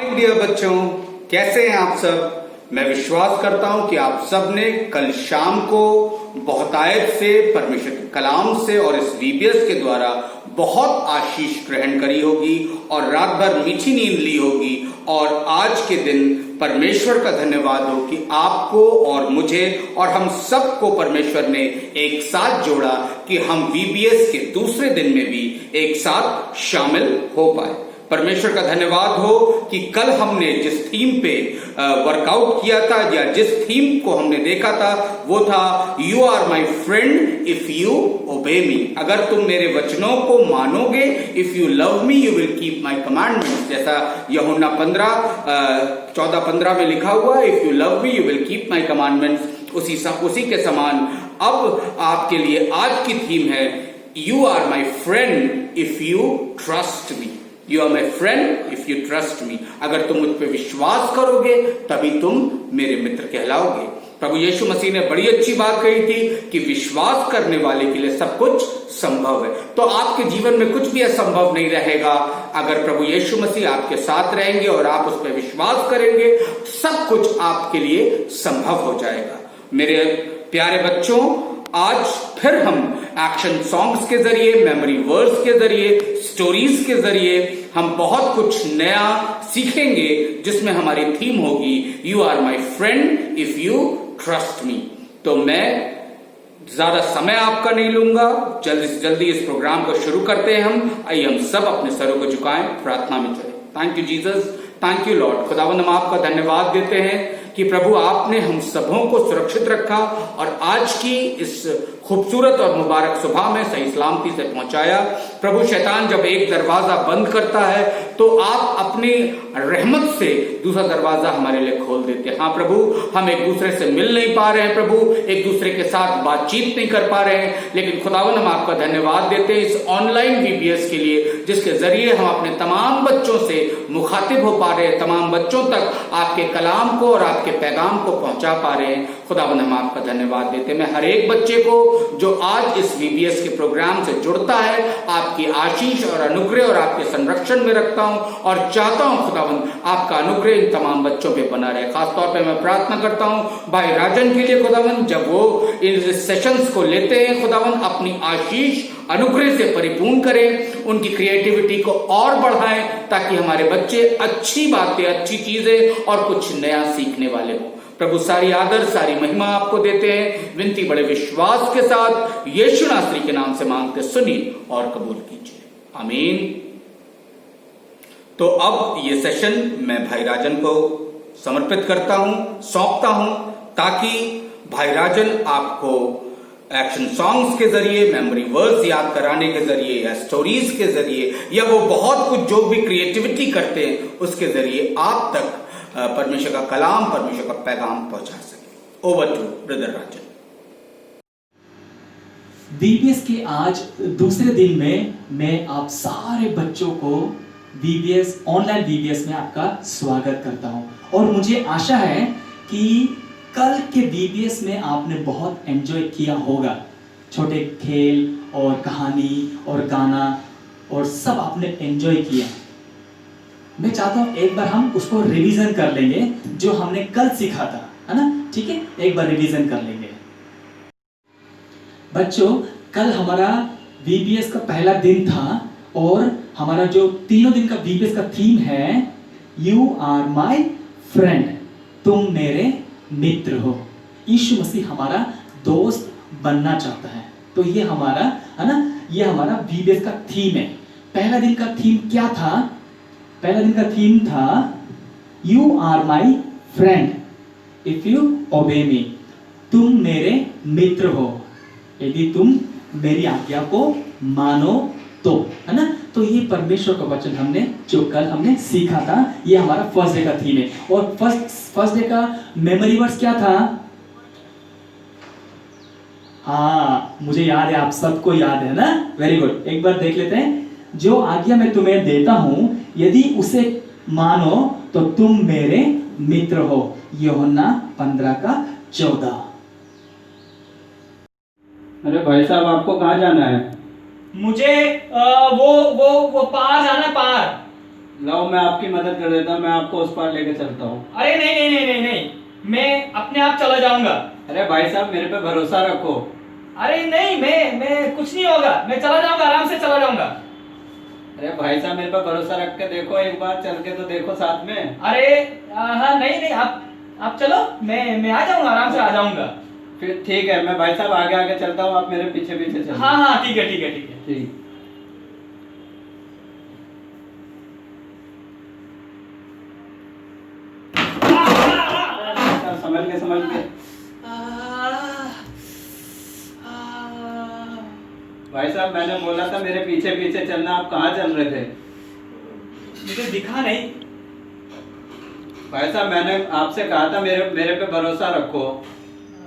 Dear बच्चों, कैसे हैं आप सब। मैं विश्वास करता हूं कि आप सब ने कल शाम को बहुतायत से परमेश्वर के कलाम से और इस वीबीएस के द्वारा बहुत आशीष ग्रहण करी होगी और रात भर मीठी नींद ली होगी। और आज के दिन परमेश्वर का धन्यवाद हो कि आपको और मुझे और हम सबको परमेश्वर ने एक साथ जोड़ा कि हम वीबीएस के दूसरे दिन में भी एक साथ शामिल हो पाए। परमेश्वर का धन्यवाद हो कि कल हमने जिस थीम पे वर्कआउट किया था या जिस थीम को हमने देखा था वो था you are my friend if you obey me. अगर तुम मेरे वचनों को मानोगे, if you love me you will keep my commandments, जैसा यूहन्ना 14:15 में लिखा हुआ है, if you love me you will keep my commandments. उसी के समान अब आपके लिए आज की थीम है you are my friend if you trust me. You are my friend if you trust me. अगर तुम मुझ पर विश्वास करोगे तभी तुम मेरे मित्र कहलाओगे। प्रभु यीशु मसीह ने बड़ी अच्छी बात कही थी कि विश्वास करने वाले के लिए सब कुछ संभव है। तो आपके जीवन में कुछ भी असंभव नहीं रहेगा। अगर प्रभु यीशु मसीह आपके साथ रहेंगे और आप उस पर विश्वास करेंगे, सब कुछ आपके लिए संभव हो जाएगा। मेरे प्यारे बच्चों, आज फिर हम एक्शन सॉन्ग्स के जरिए, मेमोरी वर्ड्स के जरिए, स्टोरीज के जरिए हम बहुत कुछ नया सीखेंगे, जिसमें हमारी थीम होगी you are my friend if you trust me. तो मैं ज्यादा समय आपका नहीं लूंगा, जल्दी से जल्दी इस प्रोग्राम को शुरू करते हैं। आइए हम सब अपने सरों को झुकाएं, प्रार्थना में चलें। Thank you Jesus, thank you Lord. खुदावंद, हम आपका धन्यवाद देते हैं कि प्रभु आपने हम सबों को सुरक्षित रखा और आज की इस खूबसूरत और मुबारक सुबह में सही सलामती से पहुंचाया। प्रभु, शैतान जब एक दरवाजा बंद करता है तो आप अपनी रहमत से दूसरा दरवाजा हमारे लिए खोल देते हैं। हाँ प्रभु, हम एक दूसरे से मिल नहीं पा रहे हैं प्रभु, एक दूसरे के साथ बातचीत नहीं कर पा रहे हैं, लेकिन खुदावन हम आपका धन्यवाद देते हैं इस ऑनलाइन वीबीएस के लिए, जिसके जरिए हम अपने तमाम बच्चों से मुखातिब हो पा रहे हैं, तमाम बच्चों तक आपके कलाम को और आपके पैगाम को पहुंचा पा रहे हैं। खुदावन हम आपका धन्यवाद देते हैं। मैं हर एक बच्चे को जो आज इस वीबीएस के प्रोग्राम से जुड़ता है, आपकी आशीष और अनुग्रह और आपके संरक्षण में रखता हूं और चाहता हूं खुदावन आपका अनुग्रह इन तमाम बच्चों पे बना रहे। खासतौर पे मैं प्रार्थना करता हूं भाई राजन के लिए खुदावन, जब वो इन सेशंस को लेते हैं खुदावन अपनी आशीष अनुग्रह से परिपूर्ण करें, उनकी क्रिएटिविटी को और बढ़ाएं, ताकि हमारे बच्चे अच्छी बातें, अच्छी चीजें और कुछ नया सीखने वाले हों। प्रभु, सारी आदर सारी महिमा आपको देते हैं। विनती बड़े विश्वास के साथ यीशु नासरी के नाम से मांगते सुनिए और कबूल कीजिए, आमीन। तो अब ये सेशन मैं भाई राजन को समर्पित करता हूं, सौंपता हूं, ताकि भाई राजन आपको एक्शन सॉन्ग्स के जरिए, मेमोरी वर्ड्स याद कराने के जरिए या स्टोरीज के जरिए या वो बहुत कुछ जो भी क्रिएटिविटी करते हैं उसके जरिए आप तक परमेश्वर का कलाम, परमेश्वर का पैगाम पहुंचा सके। Over to brother Rajan. VBS के आज दूसरे दिन में मैं आप सारे बच्चों को वीबीएस, ऑनलाइन वीबीएस में आपका स्वागत करता हूं और मुझे आशा है कि कल के वीबीएस में आपने बहुत एंजॉय किया होगा। छोटे खेल और कहानी और गाना और सब आपने एंजॉय किया। मैं चाहता हूं एक बार हम उसको रिवीजन कर लेंगे जो हमने कल सीखा था, है ना? ठीक है, एक बार रिवीजन कर लेंगे। बच्चों, कल हमारा वीबीएस का पहला दिन था और हमारा जो तीनों दिन का वीबीएस का थीम है यू आर माई फ्रेंड, तुम मेरे मित्र हो। यीशु मसीह हमारा दोस्त बनना चाहता है। तो ये हमारा, है ना, ये हमारा वीबीएस का थीम है। पहला दिन का थीम क्या था? पहला दिन का थीम था you are my friend if you obey me, तुम मेरे मित्र हो यदि तुम मेरी आज्ञा को मानो तो, है ना? तो ये परमेश्वर का वचन हमने जो कल हमने सीखा था, ये हमारा फर्स्ट डे का थीम है। और फर्स्ट डे का मेमोरी वर्ड्स क्या था? हाँ, मुझे याद है, आप सबको याद है ना? Very good. एक बार देख लेते हैं। जो आज्ञा मैं तुम्हें देता हूं यदि उसे मानो तो तुम मेरे मित्र हो। यूहन्ना 15:14। अरे भाई साहब, आपको कहाँ जाना है? मुझे वो पार जाना है, पार। लाओ मैं आपकी मदद कर देता हूँ, मैं आपको उस पार लेके चलता हूँ। अरे नहीं नहीं नहीं नहीं नहीं, मैं अपने आप चला जाऊंगा। अरे भाई साहब मेरे पे भरोसा रखो। अरे नहीं, मैं कुछ नहीं होगा, मैं चला जाऊंगा, आराम से चला जाऊंगा। अरे भाई साहब मेरे पे भरोसा रख के देखो, एक बार चल के तो देखो साथ में। अरे हाँ, नहीं नहीं, आप चलो, मैं आ जाऊंगा, आराम से आ जाऊंगा। फिर ठीक है, मैं भाई साहब आगे आगे चलता हूँ, आप मेरे पीछे पीछे चलो। हाँ हाँ, ठीक है ठीक है ठीक है। ठीक। संभल के। भाई साहब मैंने बोला था मेरे पीछे पीछे चलना, आप कहाँ चल रहे थे? मुझे दिखा नहीं। भाई साहब मैंने आपसे कहा था मेरे पे भरोसा रखो।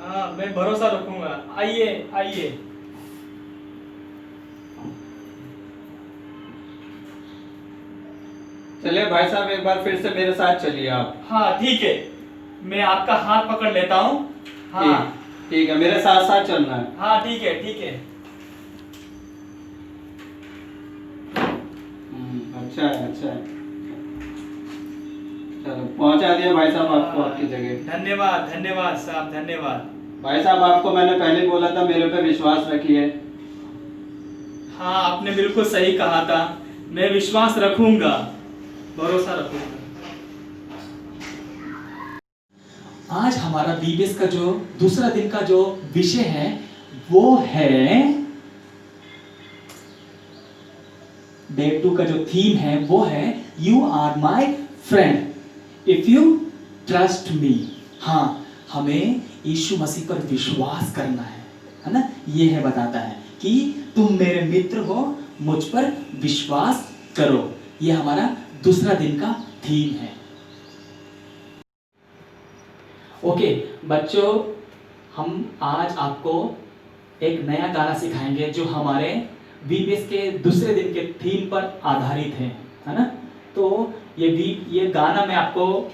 हाँ, मैं भरोसा रखूंगा। आइए आइए। चलिए भाई साहब एक बार फिर से मेरे साथ चलिए आप। हाँ ठीक है, मैं आपका हाथ पकड़ लेता हूँ। हाँ ठीक है, मेरे साथ साथ चलना है। हाँ, ठीक है ठीक है। अच्छा है अच्छा है। चलो पहुंचा दिया भाई साहब आपको आपकी जगह। धन्यवाद धन्यवाद साहब, धन्यवाद। भाई साहब आपको मैंने पहले बोला था मेरे पे विश्वास रखिए। हाँ, आपने बिल्कुल सही कहा था, मैं विश्वास रखूंगा, भरोसा रखूंगा। आज हमारा बीबीएस का जो दूसरा दिन का जो विषय है वो है, डे 2 का जो थीम है वो है you are my friend if you trust me. हाँ, हमें यीशु मसीह पर विश्वास करना है ना। ये है बताता है कि तुम मेरे मित्र हो, मुझ पर विश्वास करो। ये हमारा दूसरा दिन का थीम है। ओके बच्चों, हम आज आपको एक नया गाना सिखाएंगे जो हमारे बीबीएस के दूसरे दिन के थीम पर आधारित है ना। तो ये गाना मैं आपको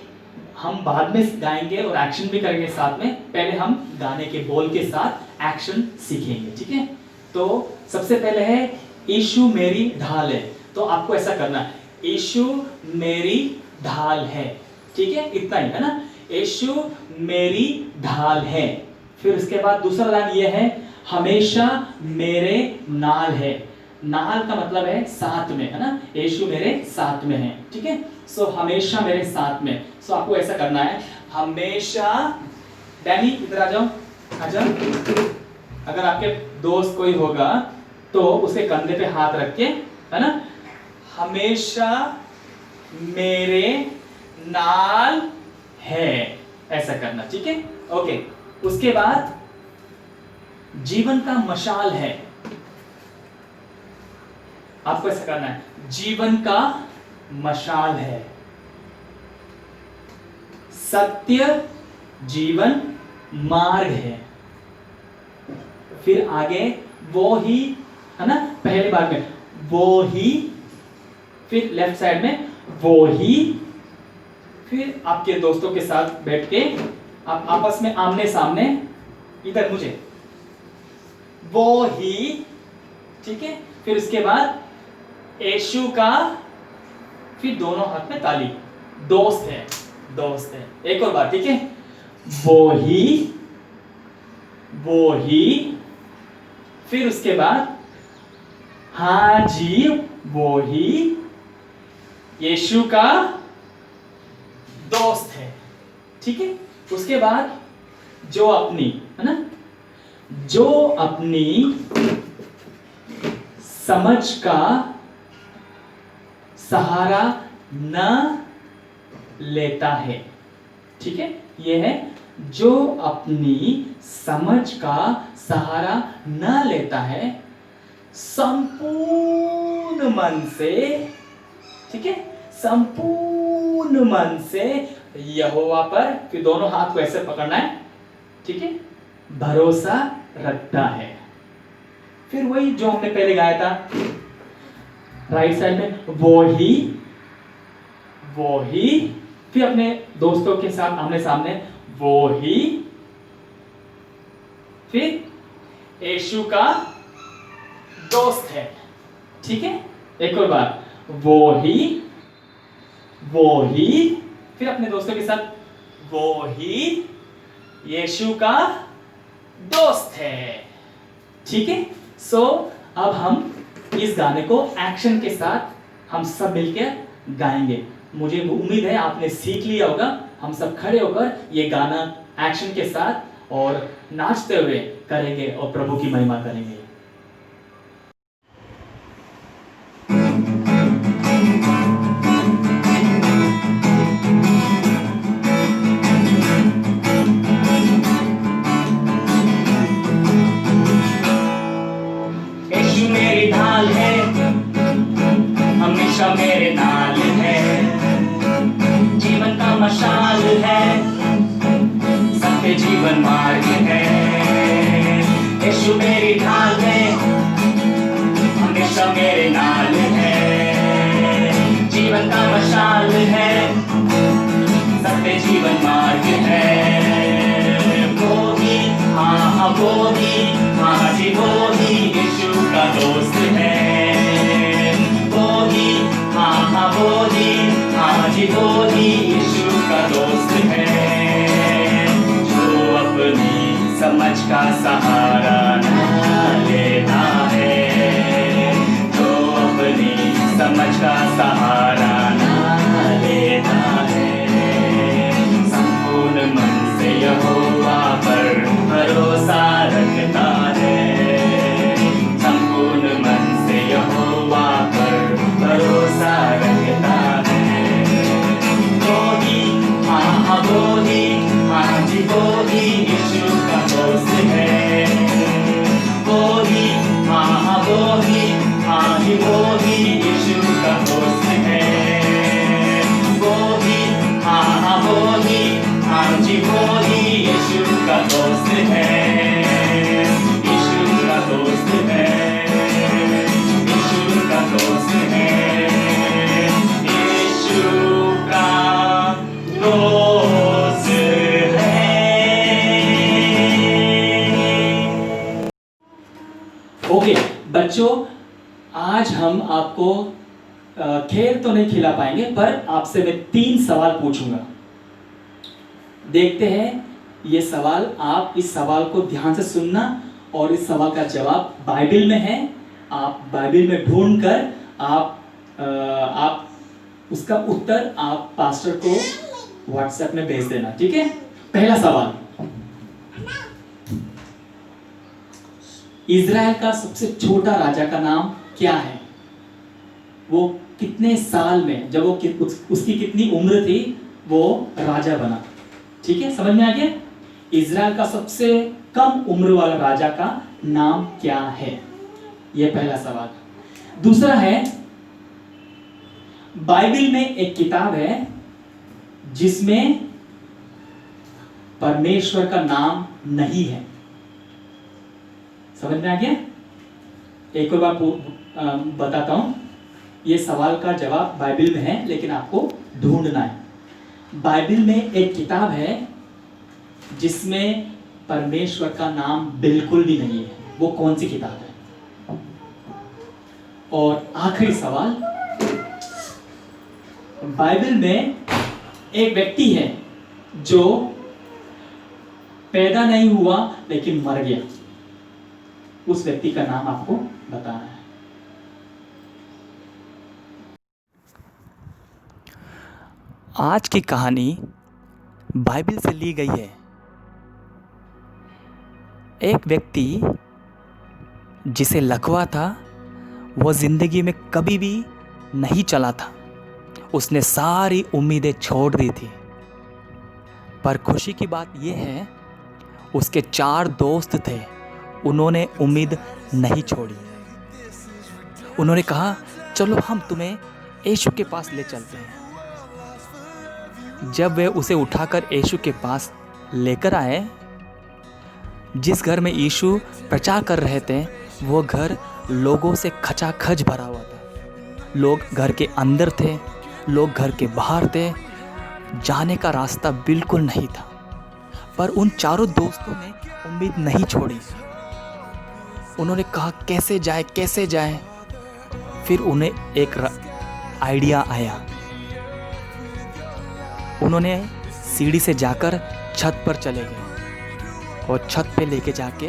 हम बाद में गाएंगे और एक्शन भी करेंगे साथ में। पहले हम गाने के बोल के साथ एक्शन सीखेंगे, ठीक है। तो सबसे पहले है यीशु मेरी ढाल है। तो आपको ऐसा करना है, यीशु मेरी ढाल है, ठीक है, इतना ही है ना। यीशु मेरी ढाल है। फिर उसके बाद दूसरा लाइन ये है, हमेशा मेरे नाल है। नाल का मतलब है साथ में, है ना। यीशु मेरे साथ में है, ठीक है। सो हमेशा मेरे साथ में। सो आपको ऐसा करना है, हमेशा। डैनी इधर आ जाओ, आ जाओ। अगर आपके दोस्त कोई होगा तो उसके कंधे पे हाथ रख के, है ना, हमेशा मेरे नाल है, ऐसा करना, ठीक है। ओके, उसके बाद जीवन का मशाल है। आपको ऐसा करना है, जीवन का मशाल है। सत्य जीवन मार्ग है। फिर आगे वो ही, है ना, पहले बार में वो ही, फिर लेफ्ट साइड में वो ही, फिर आपके दोस्तों के साथ बैठ के आप आपस में आमने सामने, इधर मुझे, वो ही, ठीक है। फिर उसके बाद यीशु का, फिर दोनों हाथ में ताली, दोस्त है, दोस्त है। एक और बार, ठीक है, वो ही, फिर उसके बाद हाँ जी वो ही, यीशु का दोस्त है, ठीक है। उसके बाद जो अपनी, है ना, जो अपनी समझ का सहारा न लेता है, ठीक है। यह है जो अपनी समझ का सहारा न लेता है, संपूर्ण मन से, ठीक है, संपूर्ण मन से यहोवा पर, फिर दोनों हाथ को ऐसे पकड़ना है, ठीक है, भरोसा रखता है। फिर वही जो हमने पहले गाया था, राइट साइड में वो ही, फिर अपने दोस्तों के साथ आमने सामने वो ही, फिर यीशु का दोस्त है, ठीक है। एक और बार, वो ही, वो ही, फिर अपने दोस्तों के साथ, वो ही यीशु का दोस्त है। ठीक है, सो अब हम इस गाने को एक्शन के साथ हम सब मिलकर गाएंगे। मुझे उम्मीद है आपने सीख लिया होगा। हम सब खड़े होकर ये गाना एक्शन के साथ और नाचते हुए करेंगे और प्रभु की महिमा करेंगे। यीशु मेरी ढाल है, हमेशा मेरे नाल है, जीवन का मशाल है, सत्य जीवन मार्ग है। यीशु मेरी ढाल है, हमेशा मेरे नाल है, जीवन का मशाल है, सत्य जीवन मार्ग है। वो ही, हाँ वो ही, हाँ जी वो ही यीशु का दोस्त है। वो ही, हाँ वो ही, हाँ जी वो ही यीशु का दोस्त है। जो अपनी समझ का सहारा न लेता है, जो अपनी समझ का सहारा न लेता है, संपूर्ण मन से यहोवा पर भरोसा रखता है, संपूर्ण मन से यहोवा पर भरोसा रखता है। वो ही, हाँ वो ही, हाँ जी वो ही यीशु का दोस्त है। वो ही, हाँ वो ही, हाँ जी वो ही यीशु का दोस्त है। वो ही, हाँ वो ही, हाँ जी वो ही यीशु का दोस्त है। यीशु का दोस्त है, यीशु का दोस्त है, यीशु का दोस्त है। ओके बच्चों, आज हम आपको खेल तो नहीं खिला पाएंगे, पर आपसे मैं 3 सवाल पूछूंगा। देखते हैं ये सवाल, आप इस सवाल को ध्यान से सुनना और इस सवाल का जवाब बाइबल में है। आप बाइबल में ढूंढ कर आप उसका उत्तर आप पास्टर को व्हाट्सएप में भेज देना, ठीक है। पहला सवाल, इज़राइल का सबसे छोटा राजा का नाम क्या है? वो कितने साल में, जब वो उसकी कितनी उम्र थी, वो राजा बना? ठीक है, समझ में आ गया। इज़राइल का सबसे कम उम्र वाला राजा का नाम क्या है? यह पहला सवाल। दूसरा है, बाइबल में एक किताब है जिसमें परमेश्वर का नाम नहीं है। समझ में आ गया? एक और बार बताता हूं, यह सवाल का जवाब बाइबल में है, लेकिन आपको ढूंढना है। बाइबल में एक किताब है जिसमें परमेश्वर का नाम बिल्कुल भी नहीं है। वो कौन सी किताब है? और आखिरी सवाल, बाइबल में एक व्यक्ति है जो पैदा नहीं हुआ लेकिन मर गया। उस व्यक्ति का नाम आपको बताना है। आज की कहानी बाइबल से ली गई है। एक व्यक्ति जिसे लकवा था, वो ज़िंदगी में कभी भी नहीं चला था। उसने सारी उम्मीदें छोड़ दी थी। पर खुशी की बात यह है, उसके 4 दोस्त थे, उन्होंने उम्मीद नहीं छोड़ी। उन्होंने कहा, चलो हम तुम्हें यीशु के पास ले चलते हैं। जब वे उसे उठाकर यीशु के पास लेकर आए, जिस घर में यीशु प्रचार कर रहे थे, वो घर लोगों से खचाखच भरा हुआ था। लोग घर के अंदर थे, लोग घर के बाहर थे। जाने का रास्ता बिल्कुल नहीं था। पर उन 4 दोस्तों ने उम्मीद नहीं छोड़ी। उन्होंने कहा, कैसे जाए कैसे जाए। फिर उन्हें एक आइडिया आया। उन्होंने सीढ़ी से जाकर छत पर चले गए और छत पे लेके जाके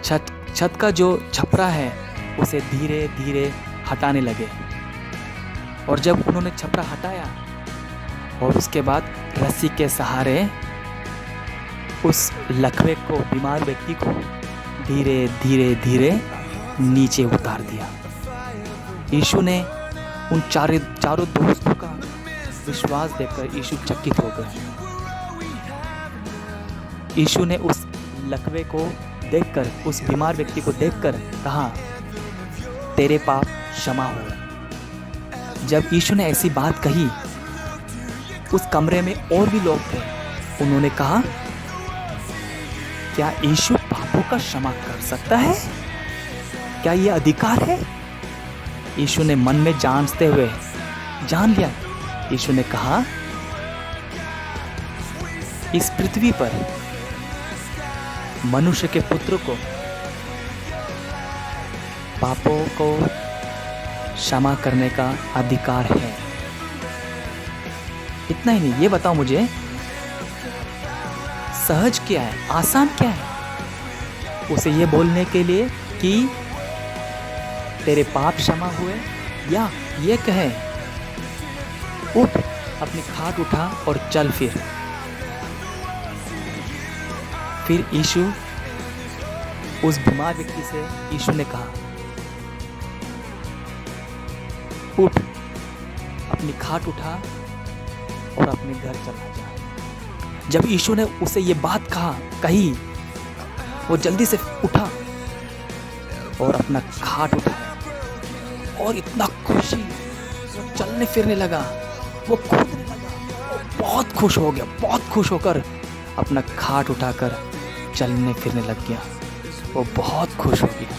छत का जो छपरा है उसे धीरे धीरे हटाने लगे। और जब उन्होंने छपरा हटाया और उसके बाद रस्सी के सहारे उस लकवे को, बीमार व्यक्ति को धीरे धीरे धीरे नीचे उतार दिया। यीशु ने उन चारों दोस्तों का विश्वास देखकर यीशु चकित हो गए। यीशु ने उस लकवे को देखकर, उस बीमार व्यक्ति को देखकर कहा, तेरे पाप क्षमा हुए। जब यीशु ने ऐसी बात कही, उस कमरे में और भी लोग थे। उन्होंने कहा, क्या यीशु पापों का क्षमा कर सकता है? क्या यह अधिकार है? यीशु ने मन में जांचते हुए जान लिया। यीशु ने कहा, इस पृथ्वी पर मनुष्य के पुत्र को पापों को क्षमा करने का अधिकार है। इतना ही नहीं, ये बताओ मुझे, सहज क्या है, आसान क्या है उसे ये बोलने के लिए कि तेरे पाप क्षमा हुए, या ये कहे उठ, अपनी खाट उठा और चल फिर यीशु उस बीमार व्यक्ति से यीशु ने कहा, उठ, अपनी खाट उठा और अपने घर चला जा। जब यीशु ने उसे ये बात कही, वो जल्दी से उठा और अपना खाट उठाया और इतना खुशी, वो चलने फिरने लगा, वो कूदने लगा, वो बहुत खुश हो गया, बहुत खुश होकर अपना खाट उठाकर चलने फिरने लग गया। वो बहुत खुश हो गया।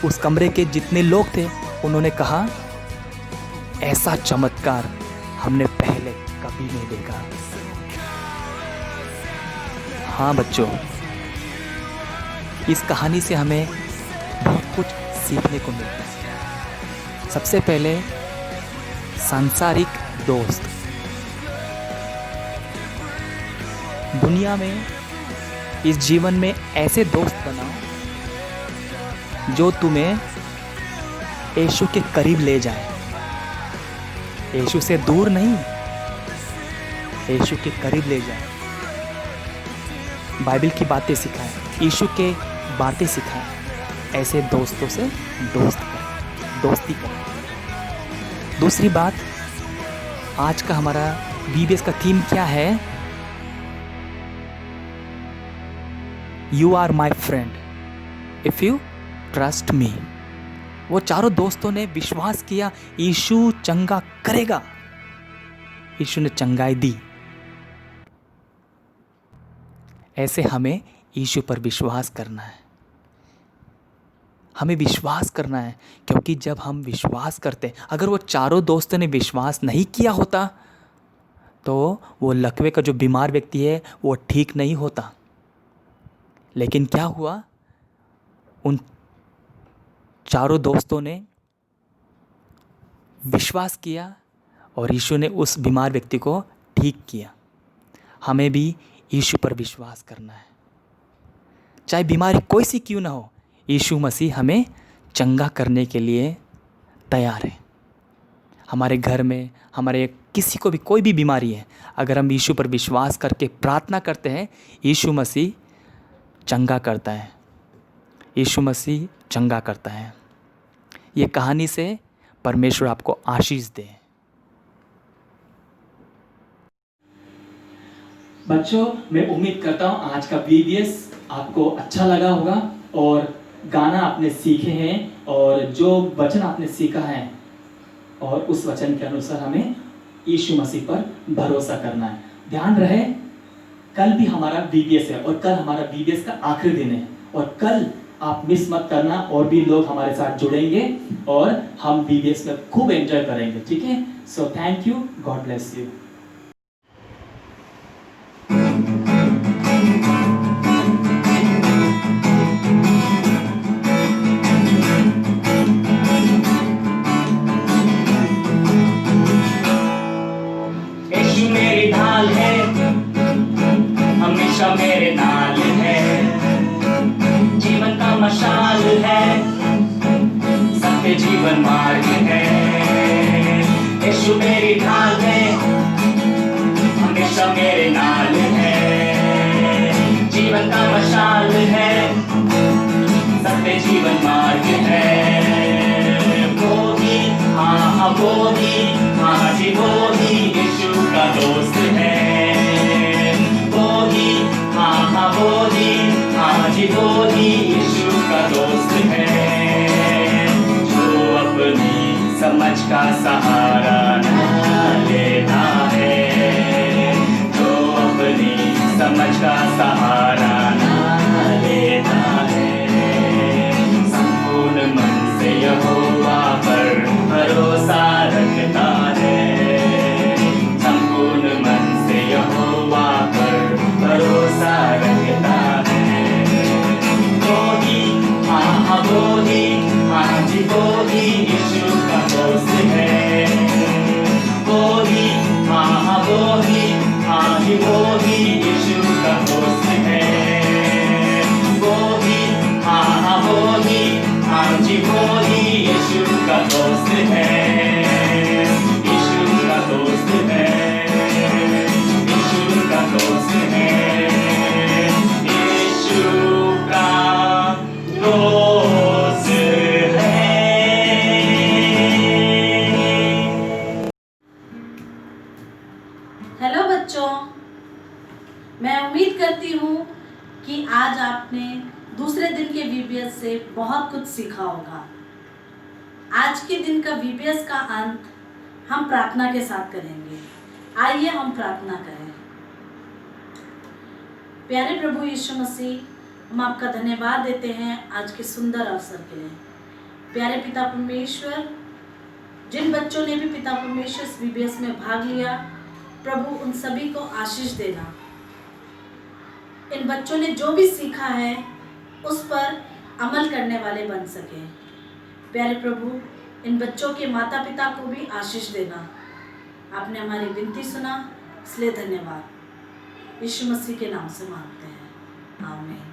उस कमरे के जितने लोग थे उन्होंने कहा, ऐसा चमत्कार हमने पहले कभी नहीं देखा। हाँ बच्चों, इस कहानी से हमें बहुत कुछ सीखने को मिलता है। सबसे पहले, सांसारिक दोस्त। दुनिया में, इस जीवन में ऐसे दोस्त बनाओ जो तुम्हें यीशु के करीब ले जाए। यीशु से दूर नहीं, यीशु के करीब ले जाए। बाइबल की बातें सिखाएं, यीशु के बातें सिखाएं। ऐसे दोस्तों से दोस्ती करें। दूसरी बात, आज का हमारा बीबीएस का थीम क्या है? You are my friend if you trust me. वो चारों दोस्तों ने विश्वास किया, यीशु चंगा करेगा। यीशु ने चंगाई दी। ऐसे हमें यीशु पर विश्वास करना है। हमें विश्वास करना है, क्योंकि जब हम विश्वास करते, अगर वो चारों दोस्तों ने विश्वास नहीं किया होता तो वो लकवे का जो बीमार व्यक्ति है वो ठीक नहीं होता। लेकिन क्या हुआ, उन चारों दोस्तों ने विश्वास किया और यीशु ने उस बीमार व्यक्ति को ठीक किया। हमें भी यीशु पर विश्वास करना है, चाहे बीमारी कोई सी क्यों ना हो। यीशु मसीह हमें चंगा करने के लिए तैयार है। हमारे घर में, हमारे किसी को भी कोई भी बीमारी है, अगर हम यीशु पर विश्वास करके प्रार्थना करते हैं, यीशु मसीह चंगा करता है। यीशु मसीह चंगा करता है। ये कहानी से परमेश्वर आपको आशीष दे। बच्चों, मैं उम्मीद करता हूँ आज का बीबीएस आपको अच्छा लगा होगा और गाना आपने सीखे हैं और जो वचन आपने सीखा है और उस वचन के अनुसार हमें यीशु मसीह पर भरोसा करना है। ध्यान रहे, कल भी हमारा बीबीएस है और कल हमारा बीबीएस का आखिरी दिन है और कल आप मिस मत करना। और भी लोग हमारे साथ जुड़ेंगे और हम बीबीएस में खूब एंजॉय करेंगे, ठीक है? So thank you, God bless you. मशाल है, सत्य जीवन मार्ग है। वो ही, हाँ वो ही, हाँ जी वो ही यीशु का दोस्त है। वो ही, हाँ वो ही, हाँ जी वो ही यीशु का दोस्त है। जो अपनी समझ का सहारा न लेता है, जो अपनी समझ का सहारा न लेता है, संपूर्ण मन से यहोवा पर भरोसा रखता है, संपूर्ण मन से यहोवा पर भरोसा रखता है। वो ही, हाँ वो ही, हाँ जी वो ही यीशु का दोस्त है। वो ही, हाँ वो ही, हाँ जी वो ही यीशु का दोस्त है। वो ही, हाँ वो ही, हाँ जी वो ही यीशु का दोस्त है। यीशु का दोस्त है, यीशु का दोस्त है, यीशु का दोस्त है। हेलो बच्चों, मैं उम्मीद करती हूँ कि आज आपने दूसरे दिन के VBS से बहुत कुछ सीखा होगा। आज के दिन का VBS का अंत हम प्रार्थना के साथ करेंगे। आइए हम प्रार्थना करें। प्यारे प्रभु यीशु मसीह, हम आपका धन्यवाद देते हैं आज के सुंदर अवसर के लिए। प्यारे पिता परमेश्वर, जिन बच्चों ने भी पिता परमेश्वर इस VBS में भाग लिया, प्रभु उन सभी को आशीष देना। इन बच्चों ने जो भी सीखा है उस पर अमल करने वाले बन सके। प्यारे प्रभु, इन बच्चों के माता पिता को भी आशीष देना। आपने हमारी विनती सुना, इसलिए धन्यवाद। यीशु मसीह के नाम से मांगते हैं, आमीन।